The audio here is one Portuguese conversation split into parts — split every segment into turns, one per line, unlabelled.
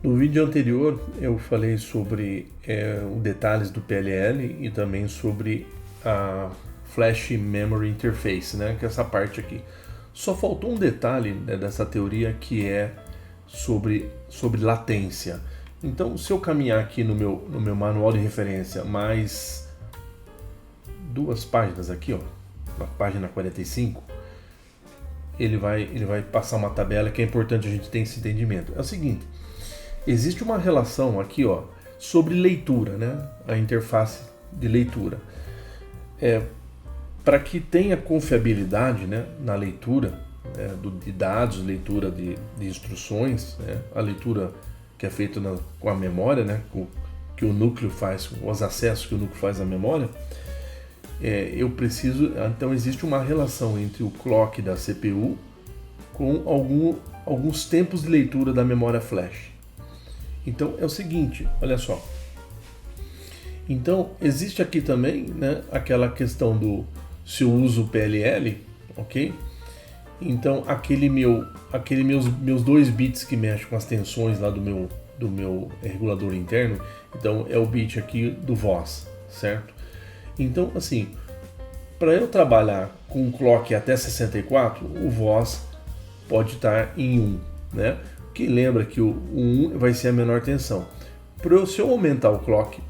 No vídeo anterior eu falei sobre os detalhes do PLL e também sobre a Flash Memory Interface, né, que é essa parte aqui. Só faltou um detalhe, né, dessa teoria, que é sobre latência. Então, se eu caminhar aqui no meu manual de referência mais 2 páginas aqui, ó, na página 45, ele vai passar uma tabela que é importante a gente ter esse entendimento. É o seguinte: existe uma relação aqui, ó, sobre leitura, né? A interface de leitura. Para que tenha confiabilidade, né, na leitura, né, de dados, leitura de instruções, né, a leitura que é feita com a memória, né, que o núcleo faz, os acessos que o núcleo faz à memória, eu preciso. Então existe uma relação entre o clock da CPU com alguns tempos de leitura da memória flash. Então é o seguinte, olha só. Então existe aqui também, né, aquela questão do se eu uso o PLL, ok? Então meus 2 bits que mexem com as tensões lá do meu regulador interno, então é o bit aqui do voz, certo? Então, assim, para eu trabalhar com um clock até 64, o voz pode estar em 1, né? Que lembra que o 1 vai ser a menor tensão. Se eu aumentar o clock,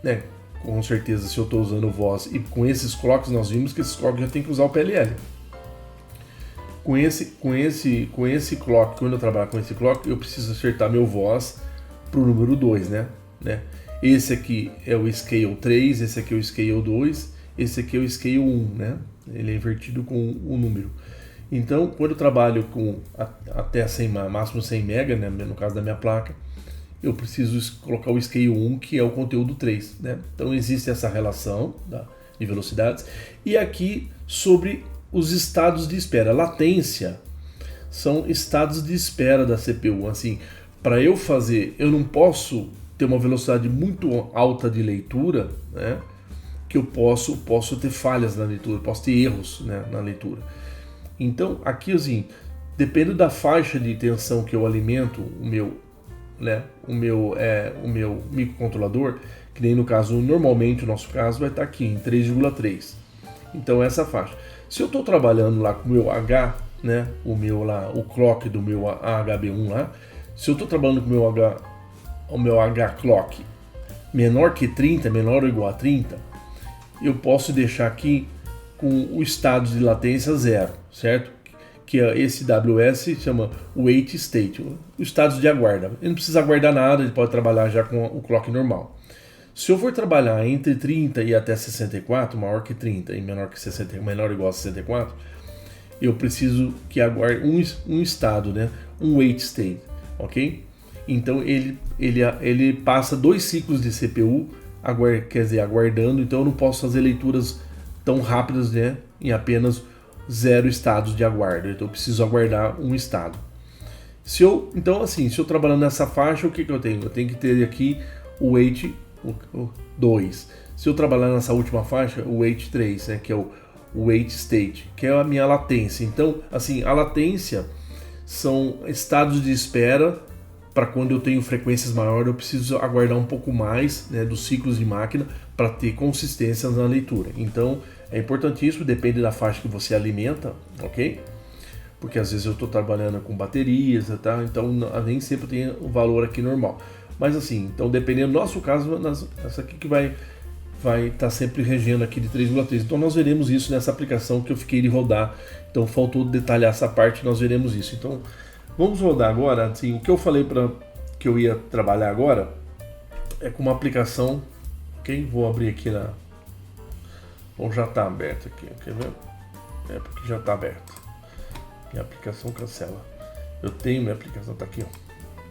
né? Com certeza, se eu estou usando o voz e com esses clocks, nós vimos que esses clocks já tem que usar o PLL. Com esse clock, quando eu trabalhar com esse clock, eu preciso acertar meu voz para o número 2, né? Esse aqui é o scale 3, esse aqui é o scale 2, esse aqui é o scale 1, né? Ele é invertido com o número. Então, quando eu trabalho com até 100, máximo 100 MB, né, no caso da minha placa, eu preciso colocar o scale 1, que é o conteúdo 3, né? Então existe essa relação de velocidades. E aqui sobre os estados de espera. Latência são estados de espera da CPU. Assim, para eu não posso ter uma velocidade muito alta de leitura, né? Que eu posso ter falhas na leitura, posso ter erros, né, na leitura. Então aqui, assim, dependendo da faixa de tensão que eu alimento o meu microcontrolador, que nem no caso, normalmente o nosso caso vai estar aqui em 3,3. Então essa faixa. Se eu estou trabalhando lá com o meu H, né, o clock do meu HB1 lá, se eu estou trabalhando com o meu H clock menor que 30, menor ou igual a 30, eu posso deixar aqui com o estado de latência 0, certo? Que esse WS chama Wait State, o estado de aguarda. Ele não precisa aguardar nada, ele pode trabalhar já com o clock normal. Se eu for trabalhar entre 30 e até 64, maior que 30 e menor que 60, menor ou igual a 64, eu preciso que aguarde um estado, né? Um wait state, ok? Então ele passa 2 ciclos de CPU, aguardando, então eu não posso fazer leituras tão rápidas, né? Em apenas 0 estados de aguardo, então eu preciso aguardar um estado. Então, assim, se eu trabalhando nessa faixa, o que eu tenho? Eu tenho que ter aqui o wait 2. Se eu trabalhar nessa última faixa, o wait 3, né, que é o wait state, que é a minha latência. Então, assim, a latência são estados de espera para quando eu tenho frequências maiores, eu preciso aguardar um pouco mais, né, dos ciclos de máquina para ter consistência na leitura. Então, é importantíssimo, depende da faixa que você alimenta, ok? Porque às vezes eu estou trabalhando com baterias, tá? Então nem sempre tem o valor aqui normal. Mas assim, então dependendo do nosso caso, essa aqui que vai estar sempre regendo aqui de 3,3. Então nós veremos isso nessa aplicação que eu fiquei de rodar. Então faltou detalhar essa parte, nós veremos isso. Então vamos rodar agora. Assim, o que eu falei que eu ia trabalhar agora é com uma aplicação, ok? Vou abrir aqui Bom, já está aberto aqui, quer ver? Porque já está aberto. Minha aplicação cancela. Minha aplicação está aqui, ó.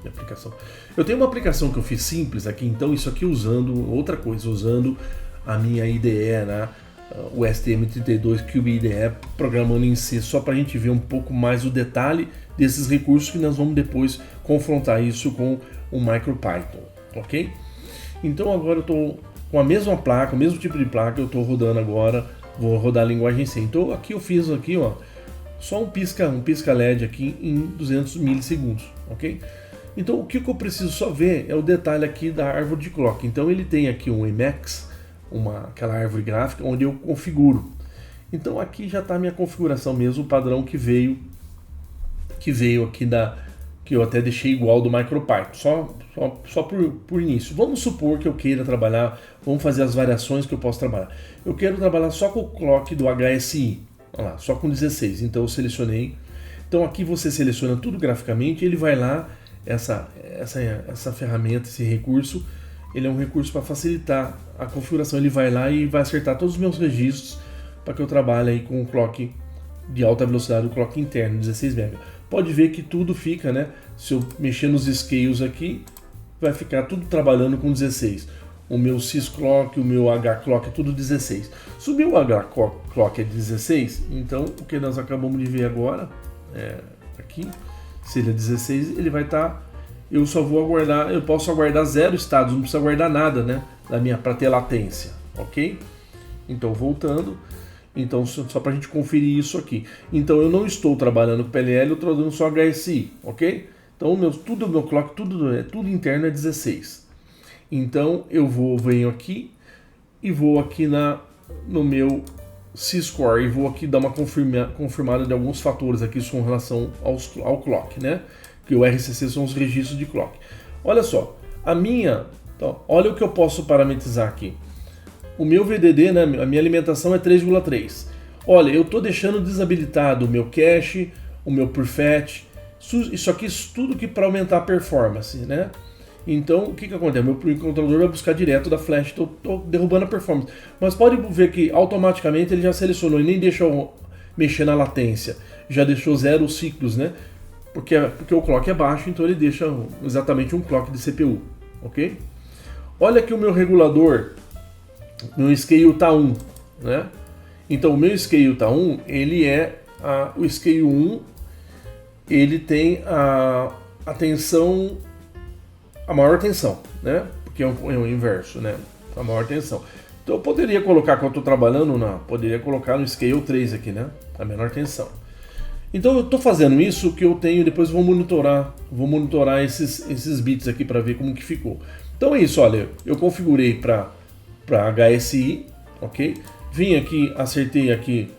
Minha aplicação. Eu tenho uma aplicação que eu fiz simples aqui, então isso aqui usando outra coisa, usando a minha IDE, né? O STM32 Cube IDE, programando em C, só para a gente ver um pouco mais o detalhe desses recursos que nós vamos depois confrontar isso com o MicroPython, ok? Então agora eu estou com a mesma placa, o mesmo tipo de placa, eu estou rodando agora, vou rodar a linguagem C. Então aqui eu fiz aqui, ó, só um pisca LED aqui em 200 milissegundos, ok? Então o que eu preciso só ver é o detalhe aqui da árvore de clock. Então ele tem aqui um Emacs, aquela árvore gráfica onde eu configuro. Então aqui já está a minha configuração mesmo, o padrão que veio aqui que eu até deixei igual do MicroPython, só por início. Vamos supor que eu queira trabalhar, vamos fazer as variações que eu posso trabalhar. Eu quero trabalhar só com o clock do HSI, olha lá, só com 16, então eu selecionei. Então aqui você seleciona tudo graficamente, ele vai lá, essa ferramenta, esse recurso, ele é um recurso para facilitar a configuração, ele vai lá e vai acertar todos os meus registros para que eu trabalhe aí com o clock de alta velocidade, o clock interno, 16 MB. Pode ver que tudo fica, né? Se eu mexer nos scales aqui, vai ficar tudo trabalhando com 16. O meu sysclock, o meu hclock é tudo 16. Se o meu hclock é 16, então o que nós acabamos de ver agora, aqui, se ele é 16, ele vai estar... eu só vou aguardar, eu posso aguardar 0 estados, não precisa aguardar nada, né? Para ter latência, ok? Então, voltando... Então, só para a gente conferir isso aqui. Então, eu não estou trabalhando com PLL, eu estou trabalhando só HSI, ok? Então, tudo meu clock, tudo interno é 16. Então, venho aqui e vou aqui no meu syscore e vou aqui dar uma confirmada de alguns fatores aqui com relação ao clock, né? Que o RCC são os registros de clock. Olha só, então, olha o que eu posso parametrizar aqui. O meu VDD, né, a minha alimentação é 3,3. Olha, eu estou deixando desabilitado o meu cache, o meu prefetch, isso aqui tudo que para aumentar a performance, né? Então, o que acontece? Meu controlador vai buscar direto da flash, estou derrubando a performance. Mas pode ver que automaticamente ele já selecionou e nem deixa eu mexer na latência. Já deixou 0 ciclos, né? Porque o clock é baixo, então ele deixa exatamente um clock de CPU, ok? Olha aqui o meu regulador. Meu scale está 1, né? Então o meu scale está 1, ele é o scale 1, ele tem a tensão, a maior tensão, né? Porque é o inverso, né? A maior tensão. Então eu poderia colocar, quando eu estou trabalhando, poderia colocar no scale 3 aqui, né? A menor tensão. Então eu estou fazendo isso que eu tenho, depois vou monitorar esses bits aqui para ver como que ficou. Então é isso, olha, eu configurei para HSI, ok? Vim aqui, acertei aqui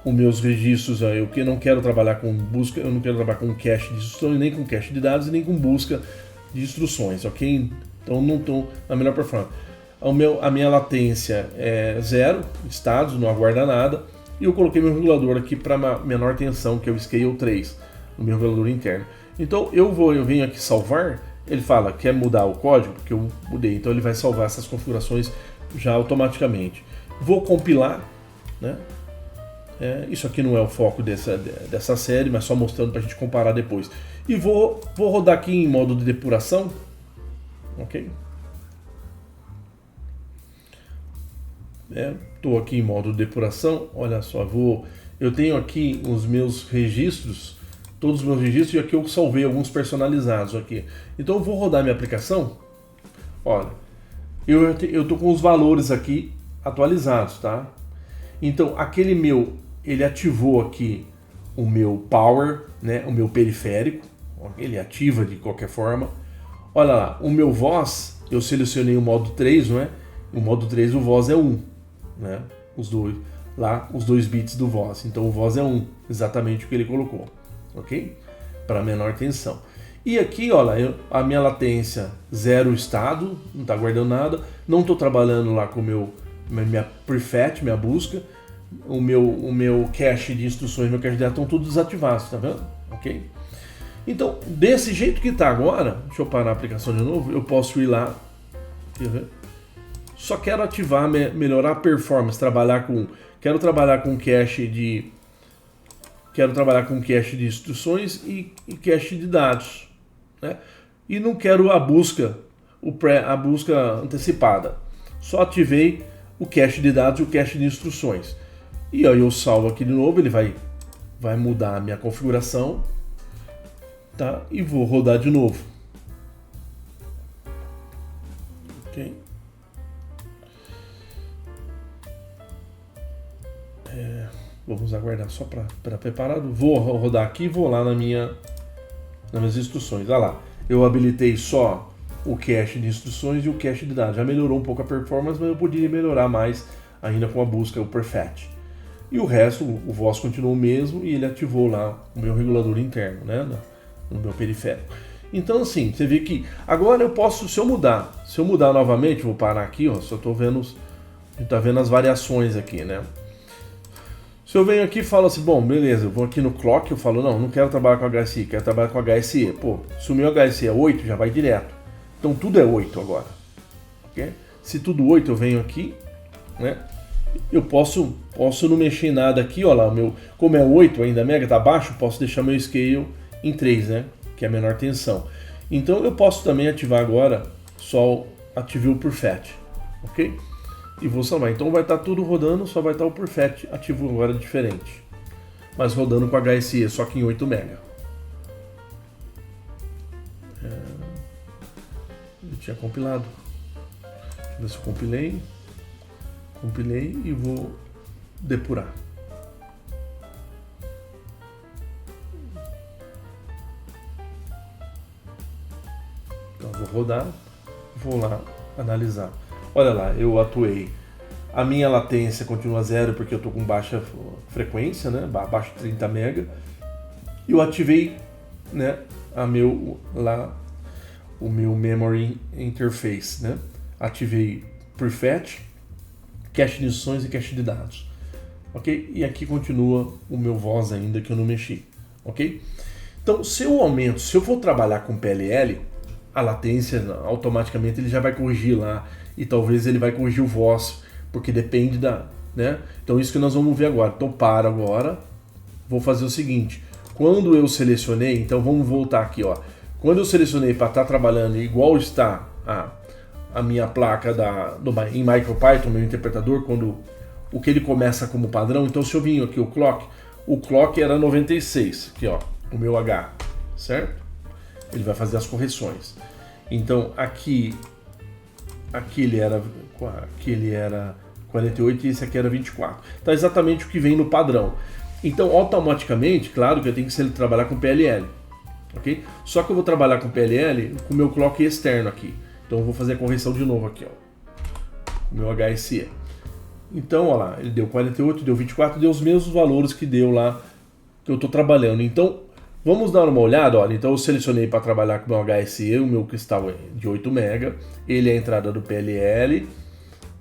os meus registros, eu que não quero trabalhar com busca, eu não quero trabalhar com cache de instruções, nem com cache de dados, nem com busca de instruções, ok? Então não estou na melhor performance. A minha latência é 0 estados, não aguarda nada, e eu coloquei meu regulador aqui para menor tensão, que é o Scale 3, o meu regulador interno. Então eu venho aqui salvar, ele fala, quer mudar o código? Porque eu mudei, então ele vai salvar essas configurações já automaticamente. Vou compilar, né? Isso aqui não é o foco dessa série, mas só mostrando para a gente comparar depois. E vou rodar aqui em modo de depuração, ok? Estou aqui em modo de depuração, olha só, eu tenho aqui os meus registros, todos os meus registros, e aqui eu salvei alguns personalizados aqui. Então eu vou rodar minha aplicação, olha, eu estou com os valores aqui atualizados, tá? Então aquele ele ativou aqui o meu power, né, o meu periférico, ele ativa de qualquer forma. Olha lá, o meu voz, eu selecionei o modo 3, não é? O modo 3, o voz é 1, né? Os dois bits do voz. Então o voz é 1, exatamente o que ele colocou, ok? Para menor tensão. E aqui, olha, a minha latência 0 estado, não está guardando nada. Não estou trabalhando lá com minha prefetch, minha busca. O meu cache de instruções, meu cache de dados estão todos desativados, tá vendo? Ok? Então, desse jeito que está agora, deixa eu parar a aplicação de novo, eu posso ir lá, quer ver? Só quero ativar, melhorar a performance, quero trabalhar com cache de instruções e cache de dados, né? E não quero a busca antecipada. Só ativei o cache de dados e o cache de instruções. E aí eu salvo aqui de novo, ele vai mudar a minha configuração, tá? E vou rodar de novo. Ok? Vamos aguardar só para preparado. Vou rodar aqui e vou lá nas minhas instruções. Olha lá. eu habilitei só o cache de instruções e o cache de dados. Já melhorou um pouco a performance, mas eu poderia melhorar mais ainda com a busca, o perfect. E o resto, o voz continuou o mesmo e ele ativou lá o meu regulador interno, né, no meu periférico. Então assim, você vê que agora eu posso, se eu mudar novamente, vou parar aqui, ó, só estou vendo, tá vendo as variações aqui, né? Se eu venho aqui e falo assim, bom, beleza, eu vou aqui no clock, eu falo, não quero trabalhar com HSI, quero trabalhar com HSE. Pô, se o meu HSI é 8, já vai direto. Então tudo é 8 agora. Okay? Se tudo 8, eu venho aqui, né? Eu posso não mexer em nada aqui, ó lá, como é 8 ainda, mega, tá baixo, posso deixar meu scale em 3, né? Que é a menor tensão. Então eu posso também ativar agora, só ativei o perfect, ok? E vou salvar. Então vai estar tudo rodando, só vai estar o perfect ativo agora diferente. Mas rodando com HSE, só que em 8 MB. Eu tinha compilado. Deixa eu ver se eu compilei. Compilei e vou depurar. Então vou rodar, vou lá analisar. Olha lá, eu atuei. A minha latência continua zero porque eu estou com baixa frequência, né? Abaixo de 30 MB. E eu ativei, né, o meu Memory Interface, né? Ativei Prefetch, cache de instruções e cache de dados. Ok? E aqui continua o meu voz ainda que eu não mexi. Ok? Então, se eu for trabalhar com PLL, a latência automaticamente ele já vai corrigir lá e talvez ele vai corrigir o voz, porque depende da, né? Então isso que nós vamos ver agora. Então paro agora, vou fazer o seguinte, quando eu selecionei, então vamos voltar aqui, ó. Quando eu selecionei para estar trabalhando igual está a minha placa em MicroPython, meu interpretador, quando o que ele começa como padrão, então se eu vim aqui o clock era 96, aqui ó, o meu H, certo? Ele vai fazer as correções. Então aqui ele era 48 e esse aqui era 24. Tá exatamente o que vem no padrão. Então automaticamente, claro que eu tenho que trabalhar com PLL, ok? Só que eu vou trabalhar com PLL com o meu clock externo aqui. Então eu vou fazer a correção de novo aqui, ó, o meu HSE. Então, ó lá, ele deu 48, deu 24, deu os mesmos valores que deu lá que eu estou trabalhando. Então vamos dar uma olhada, olha, então eu selecionei para trabalhar com o meu HSE, o meu cristal de 8 MB, ele é a entrada do PLL,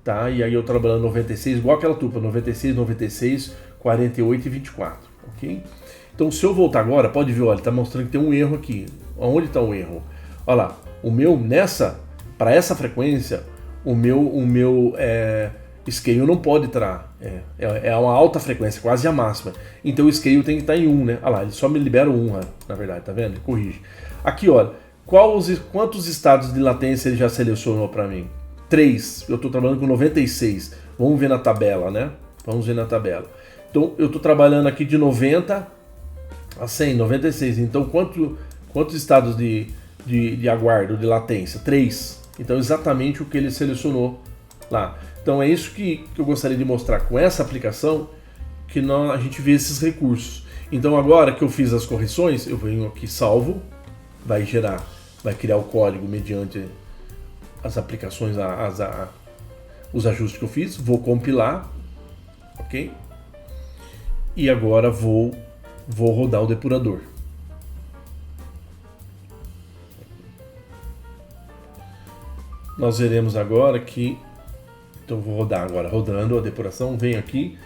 tá? E aí eu trabalhando 96, igual aquela tupa, 96, 96, 48 e 24, ok? Então se eu voltar agora, pode ver, olha, ele está mostrando que tem um erro aqui. Onde está o erro? Olha lá, o meu, para essa frequência, o meu scale não pode entrar, é uma alta frequência, quase a máxima. Então o scale tem que estar em 1, né? Olha lá, ele só me libera 1, na verdade, tá vendo? Ele corrige. Aqui, olha, quantos estados de latência ele já selecionou para mim? 3, eu estou trabalhando com 96. Vamos ver na tabela, né? Vamos ver na tabela. Então eu estou trabalhando aqui de 90 a 100, 96. Então quantos estados de aguardo, de latência? 3. Então exatamente o que ele selecionou lá. Então é isso que eu gostaria de mostrar com essa aplicação, que a gente vê esses recursos. Então agora que eu fiz as correções, eu venho aqui salvo, vai criar o código mediante as aplicações, os ajustes que eu fiz, vou compilar, ok? E agora vou rodar o depurador. Nós veremos agora que então vou rodar agora, rodando a depuração, venho aqui,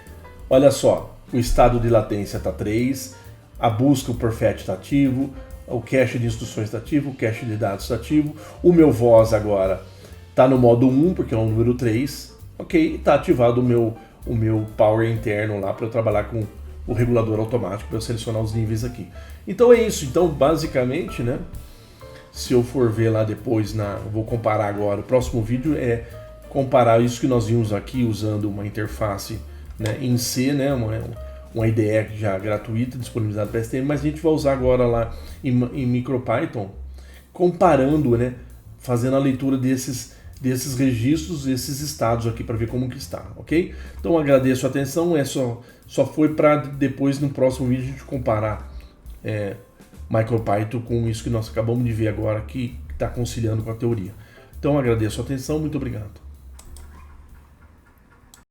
olha só, o estado de latência está 3, a busca, o perfect está ativo, o cache de instruções está ativo, o cache de dados está ativo, o meu voz agora está no modo 1, porque é o número 3, ok, está ativado o meu power interno lá para eu trabalhar com o regulador automático, para eu selecionar os níveis aqui. Então é isso, então basicamente, né, se eu for ver lá depois, vou comparar agora, o próximo vídeo é comparar isso que nós vimos aqui usando uma interface, né, em C, né, uma IDE já gratuita, disponibilizada para STM, mas a gente vai usar agora lá em MicroPython, comparando, né, fazendo a leitura desses registros, esses estados aqui para ver como que está, ok? Então agradeço a atenção, só foi para depois no próximo vídeo a gente comparar MicroPython com isso que nós acabamos de ver agora, que está conciliando com a teoria. Então agradeço a atenção, muito obrigado.